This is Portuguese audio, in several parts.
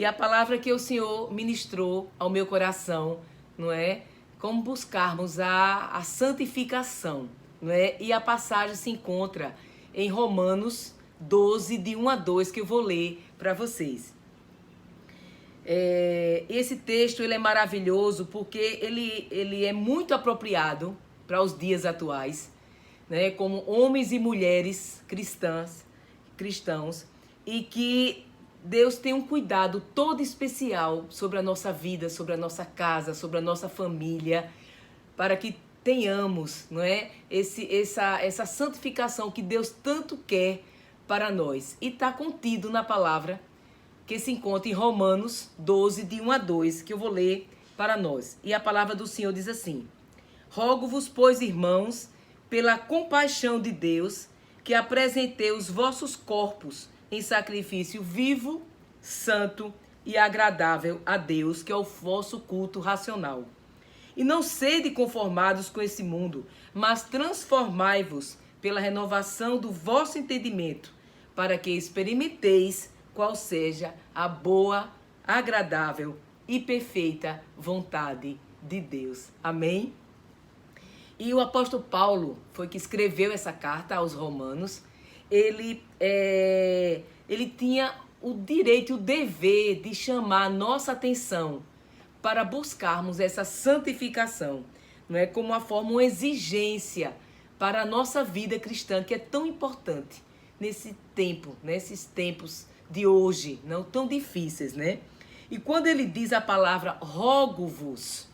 E a palavra que o Senhor ministrou ao meu coração, não é? Como buscarmos a santificação, não é? E a passagem se encontra em Romanos 12, de 1 a 2, que eu vou ler para vocês. Esse texto ele é maravilhoso porque ele é muito apropriado para os dias atuais, né? Como homens e mulheres cristãos, e que Deus tem um cuidado todo especial sobre a nossa vida, sobre a nossa casa, sobre a nossa família, para que tenhamos, não é, essa santificação que Deus tanto quer para nós. E está contido na palavra que se encontra em Romanos 12, de 1 a 2, que eu vou ler para nós. E a palavra do Senhor diz assim: Rogo-vos, pois, irmãos, pela compaixão de Deus, que apresentei os vossos corpos em sacrifício vivo, santo e agradável a Deus, que é o vosso culto racional. E não sede conformados com esse mundo, mas transformai-vos pela renovação do vosso entendimento, para que experimenteis qual seja a boa, agradável e perfeita vontade de Deus. Amém? E o apóstolo Paulo foi que escreveu essa carta aos Romanos. Ele tinha o direito e o dever de chamar a nossa atenção para buscarmos essa santificação, não é? Como uma forma, uma exigência para a nossa vida cristã, que é tão importante nesse tempo, nesses tempos de hoje, não tão difíceis, né? E quando ele diz a palavra rogo-vos,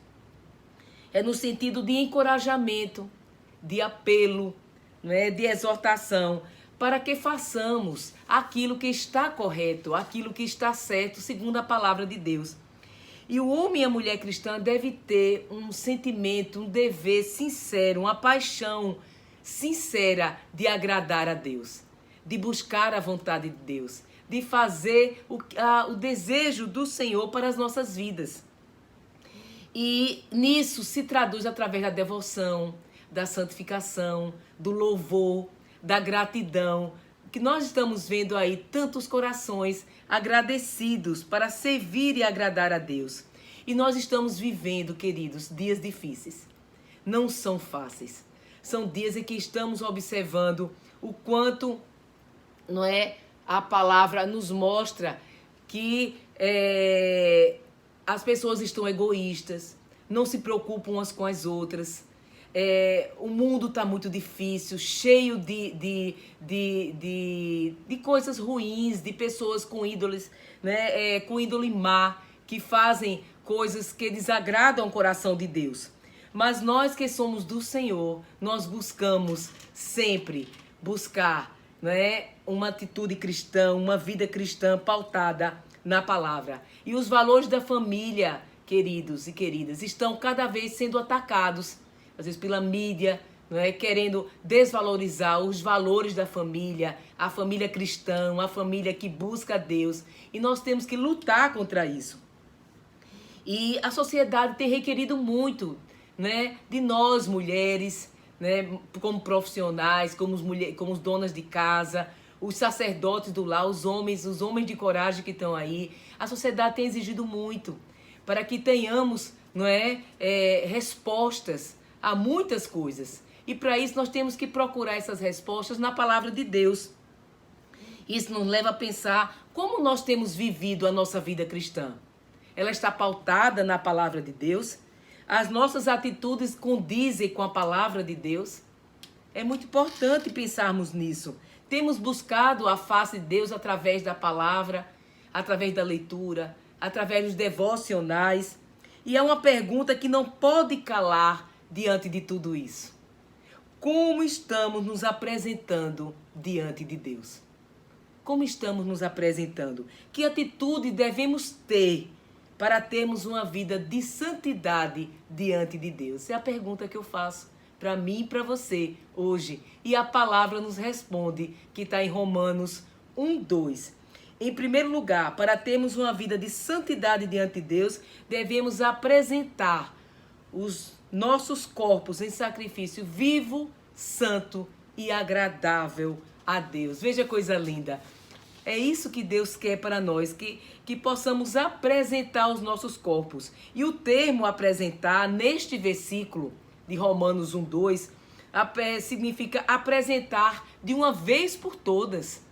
é no sentido de encorajamento, de apelo, né? De exortação, para que façamos aquilo que está correto, aquilo que está certo, segundo a palavra de Deus. E o homem e a mulher cristã devem ter um sentimento, um dever sincero, uma paixão sincera de agradar a Deus, de buscar a vontade de Deus, de fazer o desejo do Senhor para as nossas vidas. E nisso se traduz através da devoção, da santificação, do louvor, da gratidão, que nós estamos vendo aí tantos corações agradecidos para servir e agradar a Deus. E nós estamos vivendo, queridos, dias difíceis. Não são fáceis. São dias em que estamos observando o quanto, não é, a palavra nos mostra que as pessoas estão egoístas, não se preocupam umas com as outras. O mundo está muito difícil, cheio de coisas ruins, de pessoas com ídolos, né, com ídolo má, que fazem coisas que desagradam o coração de Deus. Mas nós que somos do Senhor, nós buscamos sempre buscar, né, uma atitude cristã, uma vida cristã pautada na palavra. E os valores da família, queridos e queridas, estão cada vez sendo atacados, às vezes pela mídia, não é? Querendo desvalorizar os valores da família, a família cristã, a família que busca Deus. E nós temos que lutar contra isso. E a sociedade tem requerido muito, né, de nós mulheres, né, como profissionais, como donas de casa, os sacerdotes do lar, os homens de coragem que estão aí. A sociedade tem exigido muito para que tenhamos, não é, respostas a muitas coisas. E para isso nós temos que procurar essas respostas na palavra de Deus. Isso nos leva a pensar como nós temos vivido a nossa vida cristã. Ela está pautada na palavra de Deus? As nossas atitudes condizem com a palavra de Deus? É muito importante pensarmos nisso. Temos buscado a face de Deus através da palavra, através da leitura, através dos devocionais. E é uma pergunta que não pode calar diante de tudo isso. Como estamos nos apresentando diante de Deus? Como estamos nos apresentando? Que atitude devemos ter para termos uma vida de santidade diante de Deus? É a pergunta que eu faço para mim e para você hoje. E a palavra nos responde, que está em Romanos 1, 2. Em primeiro lugar, para termos uma vida de santidade diante de Deus, devemos apresentar os nossos corpos em sacrifício vivo, santo e agradável a Deus. Veja a coisa linda. É isso que Deus quer para nós, que possamos apresentar os nossos corpos. E o termo apresentar, neste versículo de Romanos 1:2, significa apresentar de uma vez por todas.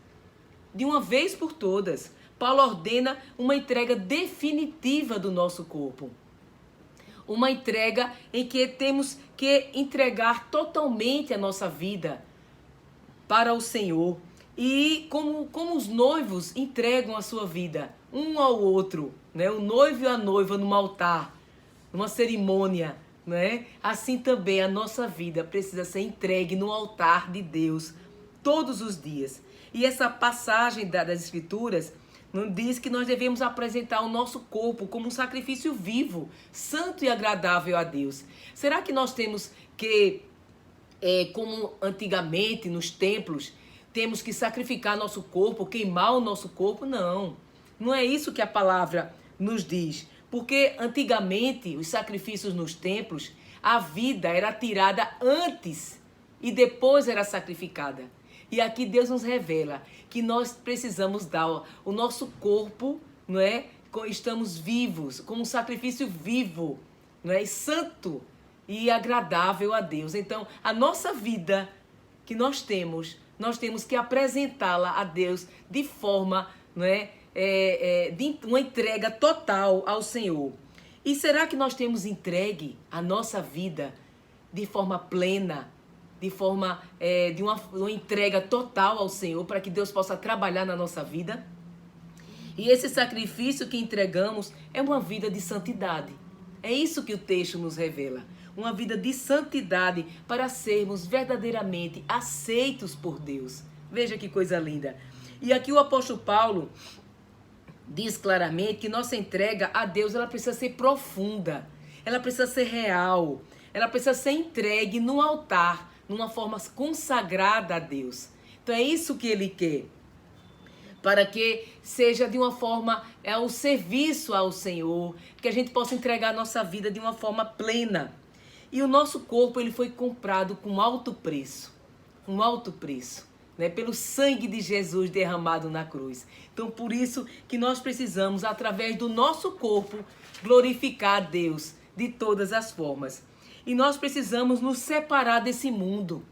De uma vez por todas. Paulo ordena uma entrega definitiva do nosso corpo. Uma entrega em que temos que entregar totalmente a nossa vida para o Senhor. E como os noivos entregam a sua vida um ao outro, né? O noivo e a noiva num altar, numa cerimônia, né? Assim também a nossa vida precisa ser entregue no altar de Deus todos os dias. E essa passagem das Escrituras não diz que nós devemos apresentar o nosso corpo como um sacrifício vivo, santo e agradável a Deus. Será que nós temos que, como antigamente nos templos, temos que sacrificar nosso corpo, queimar o nosso corpo? Não. Não é isso que a palavra nos diz. Porque antigamente, os sacrifícios nos templos, a vida era tirada antes e depois era sacrificada. E aqui Deus nos revela que nós precisamos dar o nosso corpo, não é? Estamos vivos, como um sacrifício vivo, não é? Santo e agradável a Deus. Então, a nossa vida que nós temos que apresentá-la a Deus de forma, não é? De uma entrega total ao Senhor. E será que nós temos entregue a nossa vida de forma plena, de forma de uma entrega total ao Senhor, para que Deus possa trabalhar na nossa vida? E esse sacrifício que entregamos é uma vida de santidade. É isso que o texto nos revela. Uma vida de santidade para sermos verdadeiramente aceitos por Deus. Veja que coisa linda. E aqui o apóstolo Paulo diz claramente que nossa entrega a Deus, ela precisa ser profunda, ela precisa ser real, ela precisa ser entregue no altar, numa forma consagrada a Deus. Então é isso que ele quer, para que seja de uma forma, o serviço ao Senhor, que a gente possa entregar a nossa vida de uma forma plena. E o nosso corpo, ele foi comprado com alto preço, né, pelo sangue de Jesus derramado na cruz. Então, por isso que nós precisamos, através do nosso corpo, glorificar a Deus de todas as formas. E nós precisamos nos separar desse mundo,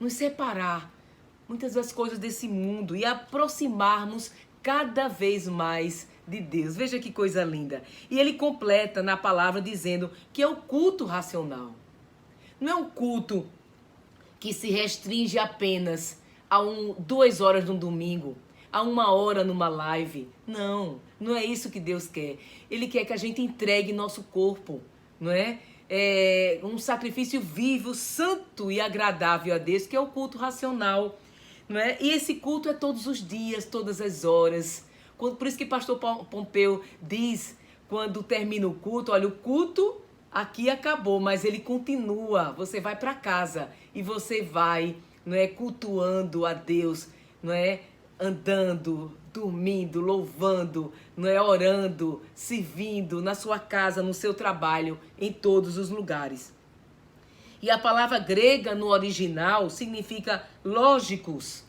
nos separar muitas das coisas desse mundo e aproximarmos cada vez mais de Deus. Veja que coisa linda. E ele completa na palavra dizendo que é o culto racional. Não é um culto que se restringe apenas a 2 horas no domingo, a 1 hora numa live. Não, não é isso que Deus quer. Ele quer que a gente entregue nosso corpo, não é? Um sacrifício vivo, santo e agradável a Deus, que é o culto racional, não é? E esse culto é todos os dias, todas as horas. Por isso que pastor Pompeu diz, quando termina o culto, olha, o culto aqui acabou, mas ele continua. Você vai para casa e você vai, não é, cultuando a Deus, não é, andando, dormindo, louvando, não é, orando, servindo na sua casa, no seu trabalho, em todos os lugares. E a palavra grega no original significa lógicos,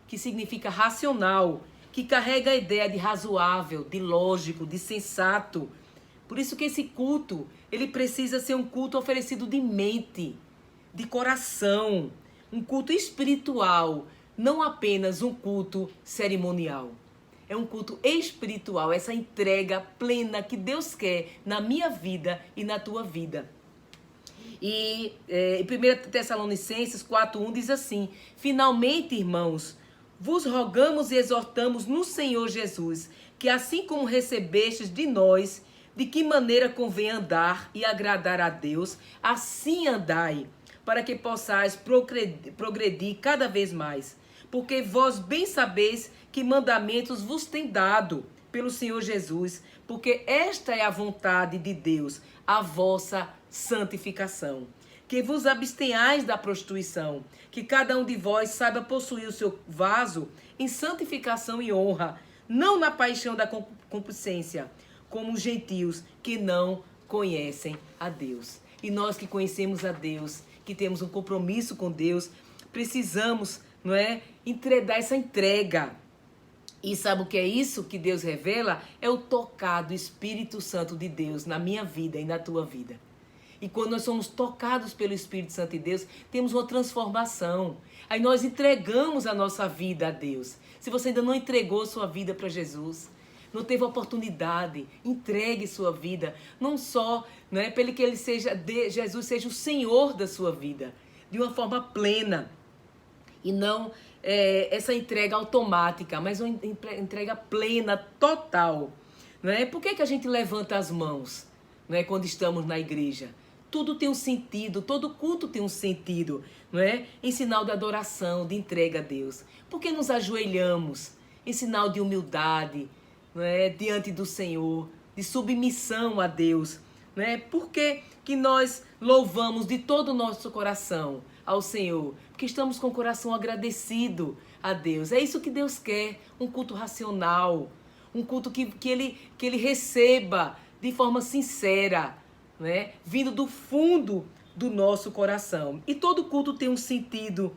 que significa racional, que carrega a ideia de razoável, de lógico, de sensato. Por isso que esse culto, ele precisa ser um culto oferecido de mente, de coração, um culto espiritual, não apenas um culto cerimonial. É um culto espiritual, essa entrega plena que Deus quer na minha vida e na tua vida. E em 1 Tessalonicenses 4:1 diz assim: finalmente, irmãos, vos rogamos e exortamos no Senhor Jesus, que assim como recebestes de nós, de que maneira convém andar e agradar a Deus, assim andai, para que possais progredir cada vez mais. Porque vós bem sabeis que mandamentos vos tem dado pelo Senhor Jesus, porque esta é a vontade de Deus, a vossa santificação. Que vos abstenhais da prostituição, que cada um de vós saiba possuir o seu vaso em santificação e honra, não na paixão da concupiscência, como os gentios que não conhecem a Deus. E nós que conhecemos a Deus, que temos um compromisso com Deus, precisamos, não é, dar essa entrega E sabe o que é isso que Deus revela? É o tocar do Espírito Santo de Deus na minha vida e na tua vida. E quando nós somos tocados pelo Espírito Santo de Deus, temos uma transformação. Aí nós entregamos a nossa vida a Deus. Se você ainda não entregou sua vida para Jesus, não teve oportunidade, entregue sua vida. Não só, né, para que ele seja, Jesus seja o Senhor da sua vida, de uma forma plena. E não essa entrega automática, mas uma entrega plena, total. Não é? Por que a gente levanta as mãos, não é, quando estamos na igreja? Tudo tem um sentido, todo culto tem um sentido, não é? Em sinal de adoração, de entrega a Deus. Por que nos ajoelhamos em sinal de humildade, não é? Diante do Senhor, de submissão a Deus, não é? Por que nós louvamos de todo o nosso coração ao Senhor? Porque estamos com o coração agradecido a Deus. É isso que Deus quer, um culto racional, um culto que ele receba de forma sincera, né? Vindo do fundo do nosso coração. E todo culto tem um sentido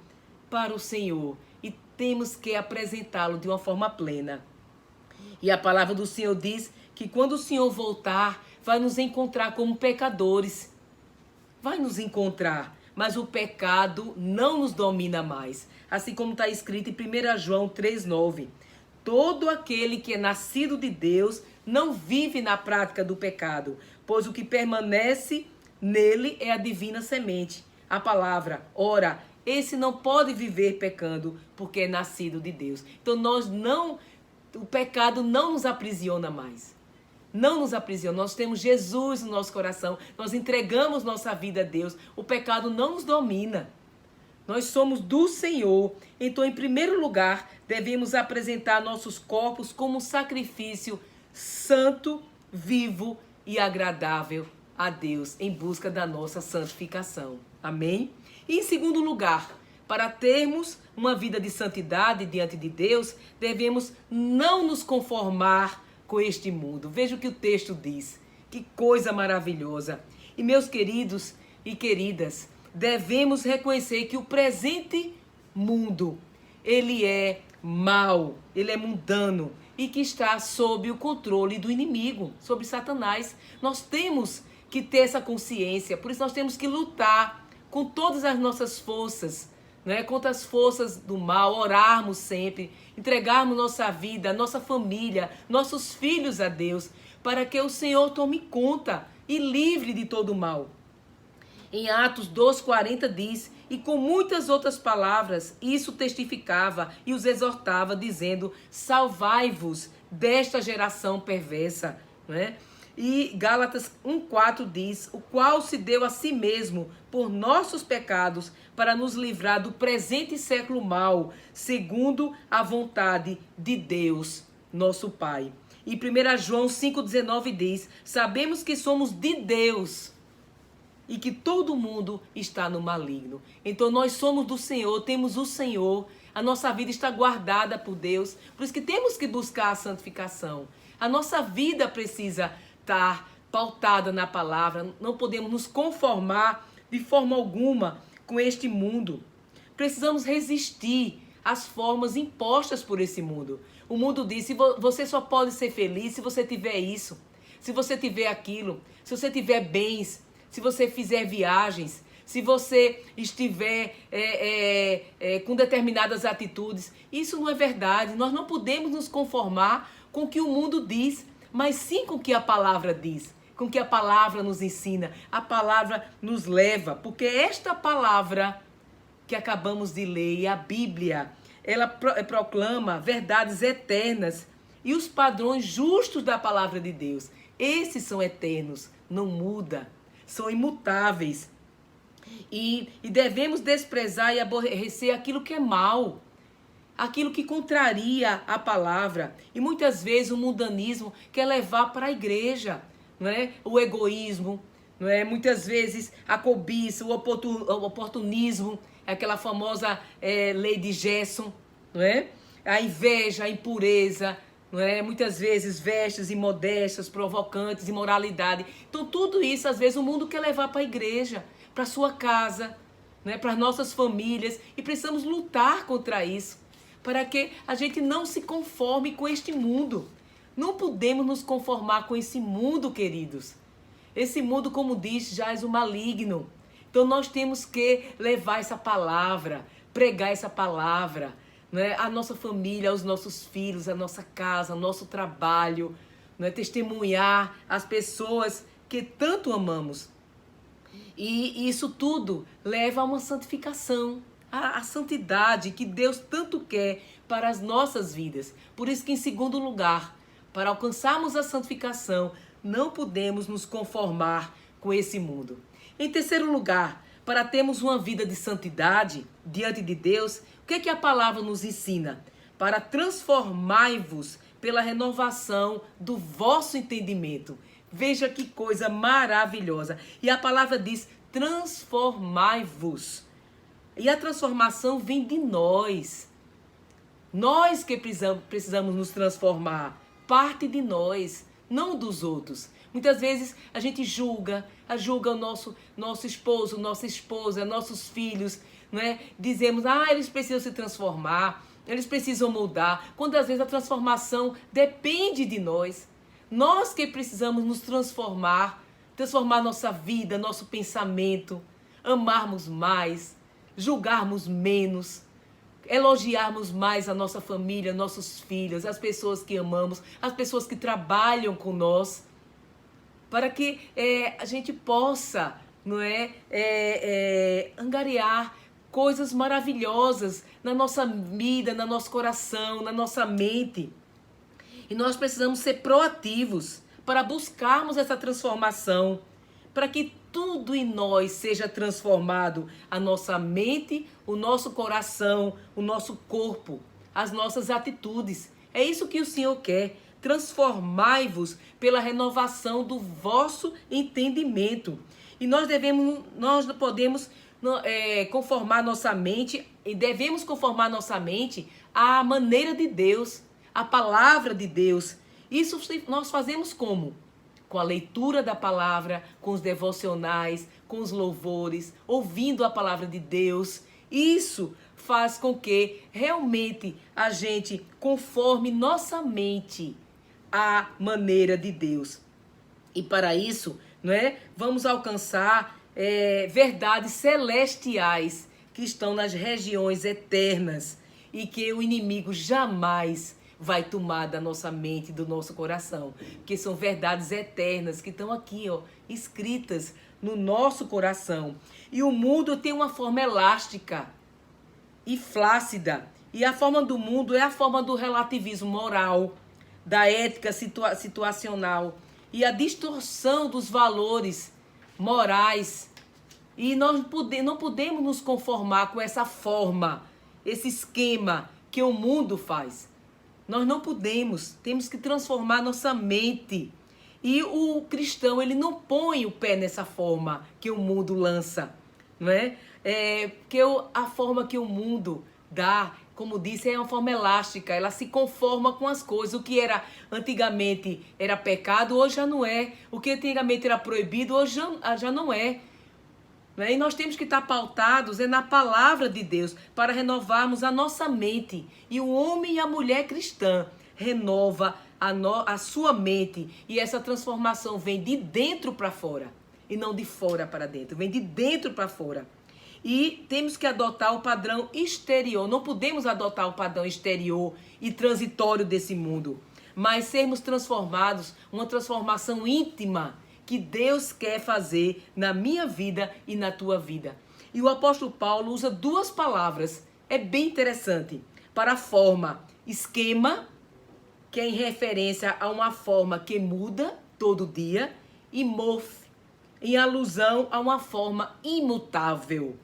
para o Senhor e temos que apresentá-lo de uma forma plena. E a palavra do Senhor diz que quando o Senhor voltar, vai nos encontrar como pecadores. Vai nos encontrar, mas o pecado não nos domina mais. Assim como está escrito em 1 João 3,9. Todo aquele que é nascido de Deus não vive na prática do pecado, pois o que permanece nele é a divina semente, a palavra. Ora, esse não pode viver pecando, porque é nascido de Deus. Então o pecado não nos aprisiona mais. Não nos aprisiona. Nós temos Jesus no nosso coração, nós entregamos nossa vida a Deus. O pecado não nos domina. Nós somos do Senhor. Então, em primeiro lugar, devemos apresentar nossos corpos como um sacrifício santo, vivo e agradável a Deus, em busca da nossa santificação. Amém? E em segundo lugar, para termos uma vida de santidade diante de Deus, devemos não nos conformar com este mundo. Veja o que o texto diz. Que coisa maravilhosa. E meus queridos e queridas, devemos reconhecer que o presente mundo, ele é mau, ele é mundano e que está sob o controle do inimigo, sob Satanás. Nós temos que ter essa consciência, por isso nós temos que lutar com todas as nossas forças, né, contra as forças do mal, orarmos sempre, entregarmos nossa vida, nossa família, nossos filhos a Deus, para que o Senhor tome conta e livre de todo o mal. Em Atos 2,40 diz, e com muitas outras palavras, isso testificava e os exortava, dizendo, salvai-vos desta geração perversa. Né? E Gálatas 1,4 diz, o qual se deu a si mesmo por nossos pecados, para nos livrar do presente século mau, segundo a vontade de Deus, nosso Pai. E 1 João 5,19 diz, sabemos que somos de Deus, e que todo mundo está no maligno. Então nós somos do Senhor, temos o Senhor, a nossa vida está guardada por Deus, por isso que temos que buscar a santificação. A nossa vida precisa estar pautada na palavra, não podemos nos conformar de forma alguma com este mundo. Precisamos resistir às formas impostas por esse mundo. O mundo diz, você só pode ser feliz se você tiver isso, se você tiver aquilo, se você tiver bens, se você fizer viagens, se você estiver com determinadas atitudes. Isso não é verdade. Nós não podemos nos conformar com o que o mundo diz, mas sim com o que a palavra diz, com o que a palavra nos ensina. A palavra nos leva, porque esta palavra que acabamos de ler, a Bíblia, ela proclama verdades eternas e os padrões justos da palavra de Deus. Esses são eternos, não muda. São imutáveis. E devemos desprezar e aborrecer aquilo que é mal, aquilo que contraria a palavra. E muitas vezes o mundanismo quer levar para a igreja, não é? O egoísmo, não é? Muitas vezes a cobiça, o oportunismo, aquela famosa lei de Gerson, não é? A inveja, a impureza, não é? Muitas vezes vestes imodestas, provocantes, imoralidade. Então tudo isso, às vezes, o mundo quer levar para a igreja, para a sua casa, né? Para as nossas famílias. E precisamos lutar contra isso. para que a gente não se conforme com este mundo. Não podemos nos conformar com esse mundo, queridos. Esse mundo, como diz, jaz o maligno. Então nós temos que levar essa palavra, pregar essa palavra, né? A nossa família, aos nossos filhos, a nossa casa, o nosso trabalho, né? Testemunhar as pessoas que tanto amamos. E isso tudo leva a uma santificação, a santidade que Deus tanto quer para as nossas vidas. Por isso que, em segundo lugar, para alcançarmos a santificação, não podemos nos conformar com esse mundo. Em terceiro lugar, para termos uma vida de santidade diante de Deus, o que é que a palavra nos ensina? Para transformai-vos pela renovação do vosso entendimento. Veja que coisa maravilhosa. E a palavra diz, transformai-vos. E a transformação vem de nós. Nós que precisamos nos transformar. Parte de nós, não dos outros. Muitas vezes a gente julga o nosso esposo, nossa esposa, nossos filhos, né? Dizemos, eles precisam se transformar, eles precisam mudar. Quando às vezes a transformação depende de nós. Nós que precisamos nos transformar nossa vida, nosso pensamento, amarmos mais, julgarmos menos, elogiarmos mais a nossa família, nossos filhos, as pessoas que amamos, as pessoas que trabalham com nós, para que a gente possa, não angariar coisas maravilhosas na nossa vida, no nosso coração, na nossa mente. E nós precisamos ser proativos para buscarmos essa transformação, para que tudo em nós seja transformado, a nossa mente, o nosso coração, o nosso corpo, as nossas atitudes. É isso que o Senhor quer. Transformai-vos pela renovação do vosso entendimento. E nós podemos conformar nossa mente, e devemos conformar nossa mente à maneira de Deus, à palavra de Deus. Isso nós fazemos como? Com a leitura da palavra, com os devocionais, com os louvores, ouvindo a palavra de Deus. Isso faz com que realmente a gente conforme nossa mente à maneira de Deus. E para isso, vamos alcançar verdades celestiais que estão nas regiões eternas e que o inimigo jamais vai tomar da nossa mente, do nosso coração, porque são verdades eternas que estão aqui, escritas no nosso coração. E o mundo tem uma forma elástica e flácida, e a forma do mundo é a forma do relativismo moral, da ética situacional e a distorção dos valores morais. E nós não podemos nos conformar com essa forma, esse esquema que o mundo faz. Nós não podemos, temos que transformar nossa mente. E o cristão, ele não põe o pé nessa forma que o mundo lança, porque a forma que o mundo dá, como disse, é uma forma elástica, ela se conforma com as coisas. O que era antigamente era pecado, hoje já não é. O que antigamente era proibido, hoje já não é. E nós temos que estar pautados na palavra de Deus para renovarmos a nossa mente. E o homem e a mulher cristã renova a sua mente. E essa transformação vem de dentro para fora e não de fora para dentro. Vem de dentro para fora. E temos que adotar o padrão exterior. Não podemos adotar o padrão exterior e transitório desse mundo, mas sermos transformados, uma transformação íntima que Deus quer fazer na minha vida e na tua vida. E o apóstolo Paulo usa duas palavras, é bem interessante, para a forma esquema, que é em referência a uma forma que muda todo dia, e morph, em alusão a uma forma imutável.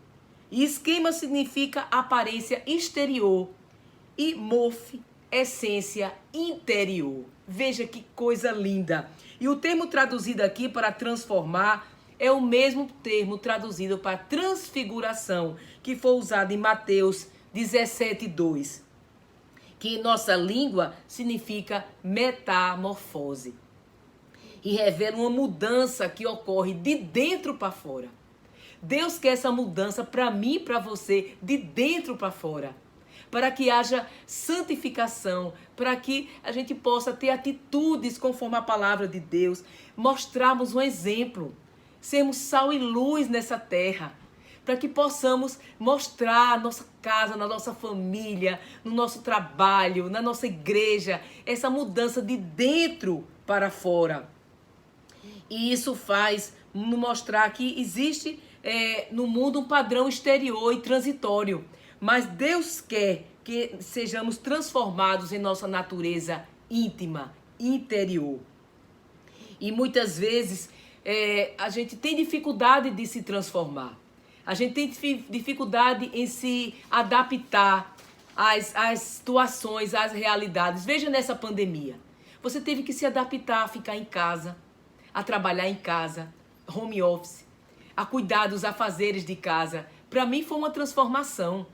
E esquema significa aparência exterior e morph, essência interior. Veja que coisa linda. E o termo traduzido aqui para transformar é o mesmo termo traduzido para transfiguração, que foi usado em Mateus 17:2, que em nossa língua significa metamorfose. E revela uma mudança que ocorre de dentro para fora. Deus quer essa mudança para mim e para você, de dentro para fora. para que haja santificação, para que a gente possa ter atitudes conforme a palavra de Deus, mostrarmos um exemplo, sermos sal e luz nessa terra, para que possamos mostrar na nossa casa, na nossa família, no nosso trabalho, na nossa igreja, essa mudança de dentro para fora. E isso faz nos mostrar que existe no mundo um padrão exterior e transitório, mas Deus quer que sejamos transformados em nossa natureza íntima, interior. E muitas vezes a gente tem dificuldade de se transformar. A gente tem dificuldade em se adaptar às situações, às realidades. Veja nessa pandemia. Você teve que se adaptar a ficar em casa, a trabalhar em casa, home office, a cuidar dos afazeres de casa. Para mim foi uma transformação.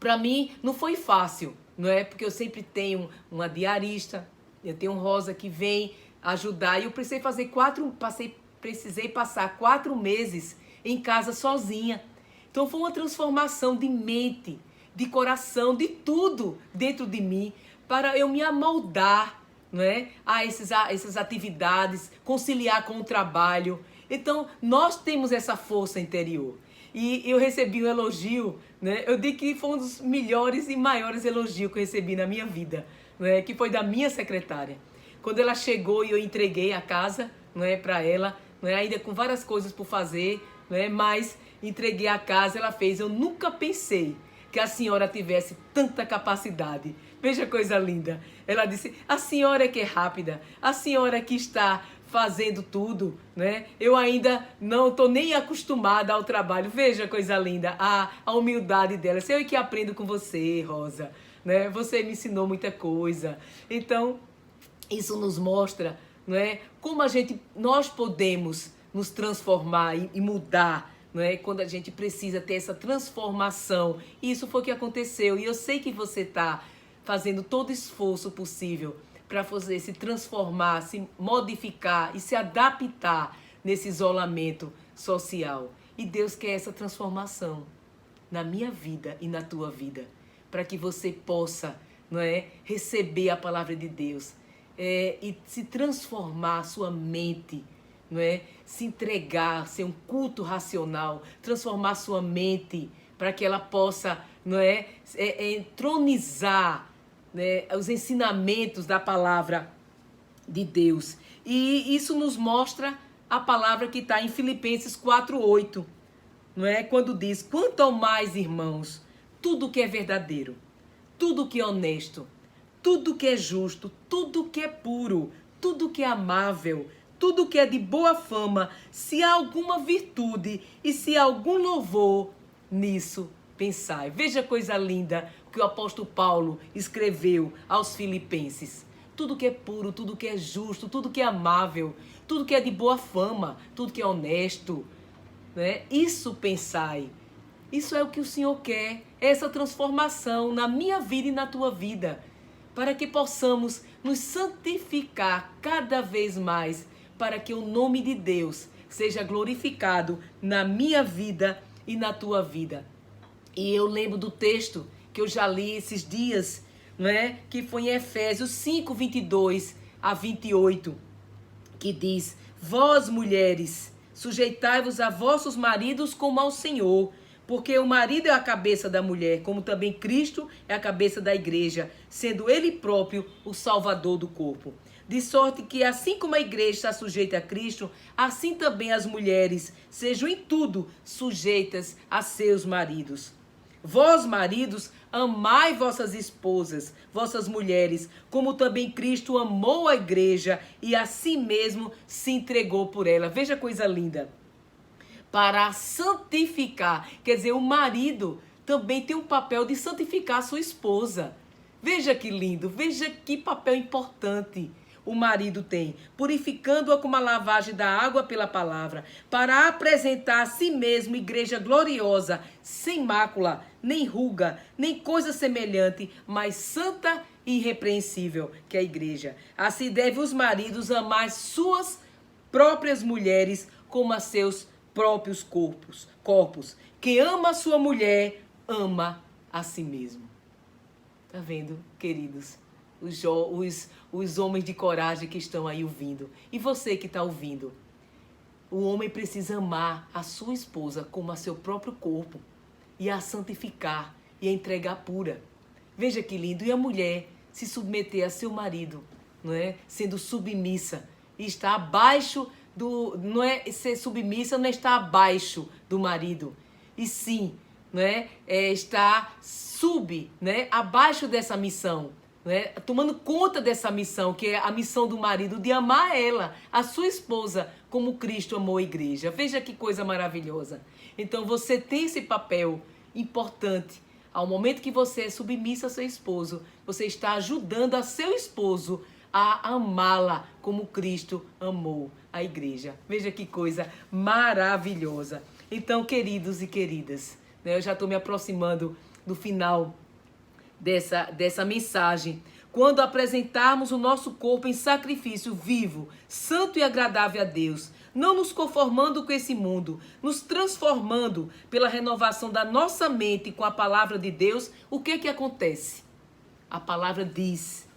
Para mim não foi fácil, não é? Porque eu sempre tenho uma diarista, eu tenho um Rosa que vem ajudar. E eu precisei passar 4 meses em casa sozinha. Então foi uma transformação de mente, de coração, de tudo dentro de mim, para eu me amoldar, não é? a essas atividades, conciliar com o trabalho. Então nós temos essa força interior. E eu recebi um elogio, né? Eu digo que foi um dos melhores e maiores elogios que eu recebi na minha vida, né? Que foi da minha secretária. Quando ela chegou e eu entreguei a casa, né, para ela, né, ainda com várias coisas por fazer, né, mas entreguei a casa, ela fez. Eu nunca pensei que a senhora tivesse tanta capacidade. Veja coisa linda. Ela disse, a senhora que é rápida, a senhora que está fazendo tudo, né? Eu ainda não estou nem acostumada ao trabalho. Veja coisa linda, a humildade dela. Se eu que aprendo com você, Rosa, né? Você me ensinou muita coisa. Então, isso nos mostra, não é? Como nós podemos nos transformar e mudar, não é? Quando a gente precisa ter essa transformação. E isso foi o que aconteceu. E eu sei que você está fazendo todo o esforço possível para fazer se transformar, se modificar e se adaptar nesse isolamento social. E Deus quer essa transformação na minha vida e na tua vida, para que você possa, não é, receber a palavra de Deus e se transformar a sua mente, não é, se entregar, ser um culto racional, transformar a sua mente para que ela possa, não é, entronizar, né, os ensinamentos da palavra de Deus. E isso nos mostra a palavra que está em Filipenses 4:8, não é? Quando diz, quanto ao mais, irmãos, tudo que é verdadeiro, tudo que é honesto, tudo que é justo, tudo que é puro, tudo que é amável, tudo que é de boa fama, se há alguma virtude e se há algum louvor, nisso pensai. Veja coisa linda que o apóstolo Paulo escreveu aos filipenses. Tudo que é puro, tudo que é justo, tudo que é amável, tudo que é de boa fama, tudo que é honesto, né? Isso pensai. Isso é o que o Senhor quer, essa transformação na minha vida e na tua vida, para que possamos nos santificar cada vez mais, para que o nome de Deus seja glorificado na minha vida e na tua vida. E eu lembro do texto que eu já li esses dias, não é? Que foi em Efésios 5:22-28, que diz, vós mulheres, sujeitai-vos a vossos maridos como ao Senhor, porque o marido é a cabeça da mulher, como também Cristo é a cabeça da igreja, sendo ele próprio o salvador do corpo. De sorte que assim como a igreja está sujeita a Cristo, assim também as mulheres sejam em tudo sujeitas a seus maridos. Vós, maridos, amai vossas esposas, vossas mulheres, como também Cristo amou a igreja e a si mesmo se entregou por ela. Veja coisa linda. Para santificar, quer dizer, o marido também tem um papel de santificar a sua esposa. Veja que lindo, veja que papel importante o marido tem, purificando-a com a lavagem da água pela palavra, para apresentar a si mesmo igreja gloriosa, sem mácula, nem ruga, nem coisa semelhante, mas santa e irrepreensível, que é a igreja. Assim deve os maridos amar suas próprias mulheres como a seus próprios corpos. Quem ama a sua mulher, ama a si mesmo. Tá vendo, queridos? Os homens de coragem que estão aí ouvindo. E você que está ouvindo. O homem precisa amar a sua esposa como a seu próprio corpo. E a santificar e a entregar pura. Veja que lindo. E a mulher se submeter a seu marido, não é? Sendo submissa. E está abaixo do... Não é ser submissa, não é estar abaixo do marido. E sim, né, está né, abaixo dessa missão, né, tomando conta dessa missão, que é a missão do marido, de amar ela, a sua esposa, como Cristo amou a igreja. Veja que coisa maravilhosa. Então você tem esse papel importante. Ao momento que você é submissa a seu esposo, você está ajudando a seu esposo a amá-la como Cristo amou a igreja. Veja que coisa maravilhosa. Então, queridos e queridas, né, eu já estou me aproximando do final dessa mensagem. Quando apresentarmos o nosso corpo em sacrifício vivo, santo e agradável a Deus, não nos conformando com esse mundo, nos transformando pela renovação da nossa mente com a palavra de Deus, o que acontece? A palavra diz,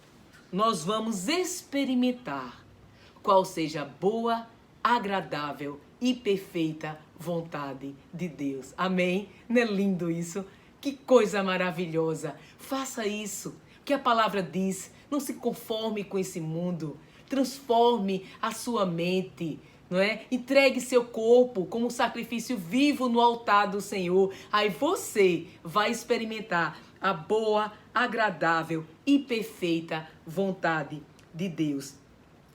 nós vamos experimentar qual seja a boa, agradável e perfeita vontade de Deus. Amém? Não é lindo isso? Que coisa maravilhosa. Faça isso. O que a palavra diz, não se conforme com esse mundo. Transforme a sua mente, não é? Entregue seu corpo como sacrifício vivo no altar do Senhor. Aí você vai experimentar a boa, agradável e perfeita vontade de Deus.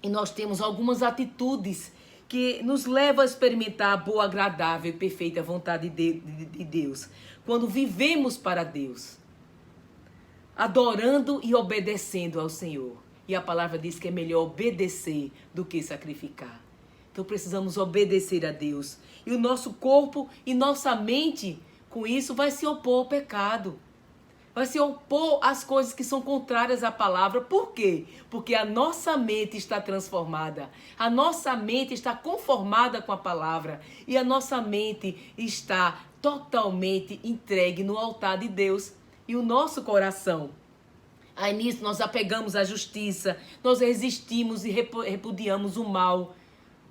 E nós temos algumas atitudes que nos levam a experimentar a boa, agradável e perfeita vontade de Deus. Quando vivemos para Deus, adorando e obedecendo ao Senhor. E a palavra diz que é melhor obedecer do que sacrificar. Então precisamos obedecer a Deus. E o nosso corpo e nossa mente, com isso, vai se opor ao pecado. Vai se opor às coisas que são contrárias à palavra. Por quê? Porque a nossa mente está transformada. A nossa mente está conformada com a palavra. E a nossa mente está totalmente entregue no altar de Deus. E o nosso coração. Aí nisso nós apegamos à justiça. Nós resistimos e repudiamos o mal.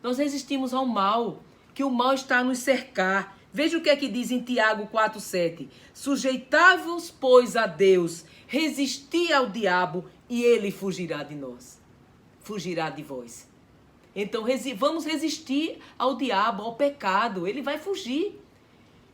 Nós resistimos ao mal. Que o mal está a nos cercar. Veja o que é que diz em Tiago 4,7. Sujeitai-vos, pois, a Deus, resisti ao diabo e ele fugirá de nós. Fugirá de vós. Então vamos resistir ao diabo, ao pecado. Ele vai fugir.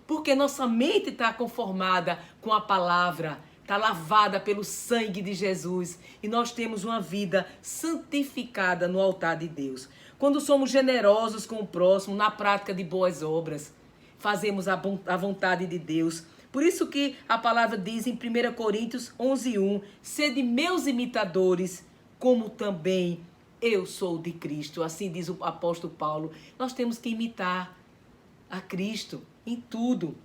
Porque nossa mente está conformada com a palavra. Está lavada pelo sangue de Jesus. E nós temos uma vida santificada no altar de Deus. Quando somos generosos com o próximo, na prática de boas obras, fazemos a vontade de Deus. Por isso que a palavra diz em 1 Coríntios 11:1, sede meus imitadores, como também eu sou de Cristo. Assim diz o apóstolo Paulo. Nós temos que imitar a Cristo em tudo.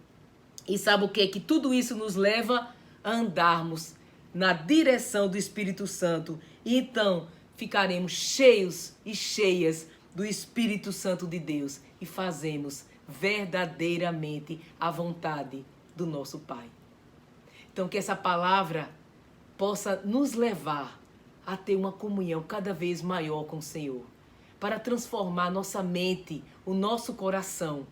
E sabe o que? Que tudo isso nos leva a andarmos na direção do Espírito Santo. E então ficaremos cheios e cheias do Espírito Santo de Deus. E fazemos verdadeiramente a vontade do nosso Pai. Então que essa palavra possa nos levar a ter uma comunhão cada vez maior com o Senhor, para transformar nossa mente, o nosso coração,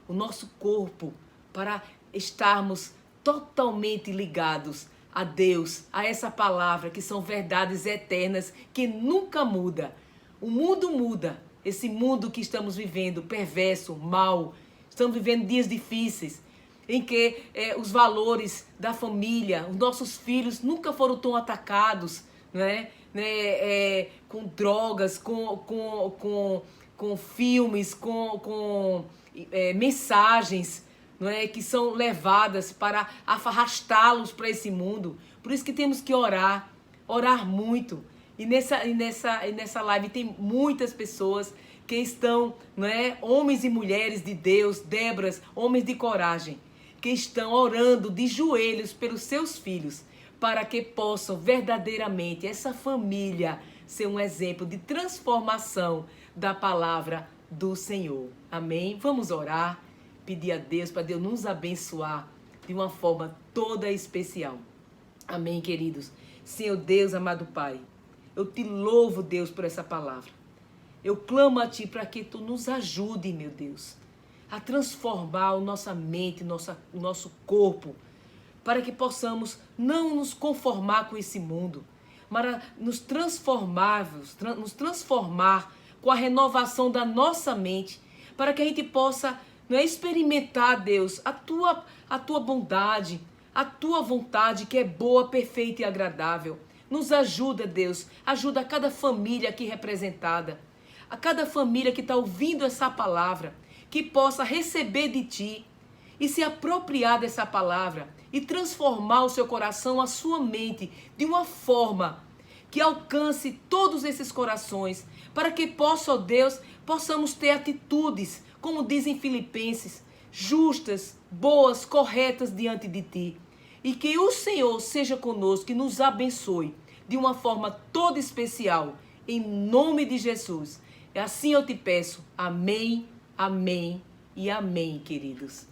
o nosso corpo, para estarmos totalmente ligados a Deus, a essa palavra que são verdades eternas que nunca muda. O mundo muda. Esse mundo que estamos vivendo, perverso, mau, estamos vivendo dias difíceis, em que os valores da família, os nossos filhos nunca foram tão atacados, né? Com drogas, com filmes, com mensagens, não é? Que são levadas para arrastá-los para esse mundo. Por isso que temos que orar muito. E nessa live tem muitas pessoas que estão, né, homens e mulheres de Deus, Déboras, homens de coragem, que estão orando de joelhos pelos seus filhos, para que possam verdadeiramente, essa família, ser um exemplo de transformação da palavra do Senhor. Amém? Vamos orar, pedir a Deus, para Deus nos abençoar de uma forma toda especial. Amém, queridos. Senhor Deus, amado Pai, eu te louvo, Deus, por essa palavra. Eu clamo a Ti para que Tu nos ajude, meu Deus, a transformar a nossa mente, o nosso corpo, para que possamos não nos conformar com esse mundo, mas nos transformar com a renovação da nossa mente, para que a gente possa experimentar, Deus, a tua bondade, a Tua vontade que é boa, perfeita e agradável. Nos ajuda, Deus, ajuda a cada família aqui representada, a cada família que está ouvindo essa palavra, que possa receber de Ti e se apropriar dessa palavra e transformar o seu coração, a sua mente, de uma forma que alcance todos esses corações, para que possa, ó Deus, possamos ter atitudes, como dizem Filipenses, justas, boas, corretas diante de Ti. E que o Senhor seja conosco e nos abençoe de uma forma toda especial, em nome de Jesus. E assim eu te peço. Amém, amém e amém, queridos.